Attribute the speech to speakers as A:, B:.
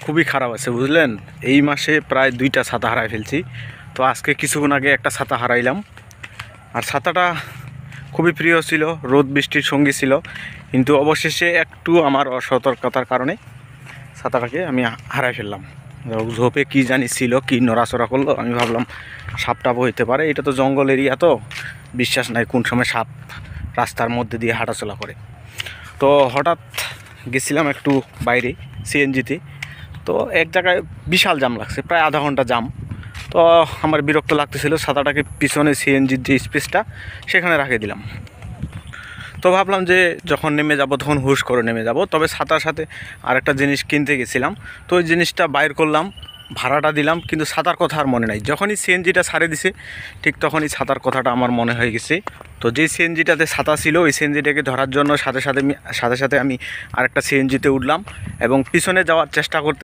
A: খুবই খারাপ আছে বুঝলেন। এই মাসে প্রায় 2টা ছাতা হারাই ফেলছি। তো আজকে কিছুক্ষণ আগে একটা ছাতা হারাইলাম। আর ছাতাটা খুবই প্রিয় ছিল, রোদ বৃষ্টির সঙ্গী ছিল, কিন্তু অবশেষে একটু আমার অসতর্কতার কারণে ছাতাটাকে আমি হারাই ফেললাম। ঝোপে কি জানি ছিল, কি নড়াচড়া করলো, আমি ভাবলাম সাপ টাপ হইতে পারে। এটা তো জঙ্গল এরিয়া, তো বিশ্বাস নাই কোন সময় সাপ রাস্তার মধ্যে দিয়ে হাঁটাচলা করে। তো হঠাৎ গেছিলাম একটু বাইরে সিএনজিতে। তো এক জায়গায় বিশাল জাম লাগছে, প্রায় আধা ঘন্টা জাম। তো আমার বিরক্ত লাগতেছিল, ছাতাটাকে পিছনে সিএনজির যে স্পেসটা সেখানে রাখে দিলাম। তো ভাবলাম যে যখন নেমে যাব তখন হুশ করে নেমে যাব। তবে ছাতার সাথে আরেকটা জিনিস কিনতে গেছিলাম, তো ওই জিনিসটা বাইর করলাম, ভাড়াটা দিলাম, কিন্তু ছাতার কথা আর মনে নাই। যখনই সিএনজিটা ছাড়ে দিছে ঠিক তখনই ছাতার কথাটা আমার মনে হয়ে গেছে। তো যেই সিএনজিটাতে ছাতা ছিল ওই সিএনজিটাকে ধরার জন্য সাথে সাথে আমি আরেকটা সিএনজিতে উঠলাম এবং পিছনে যাওয়ার চেষ্টা করতে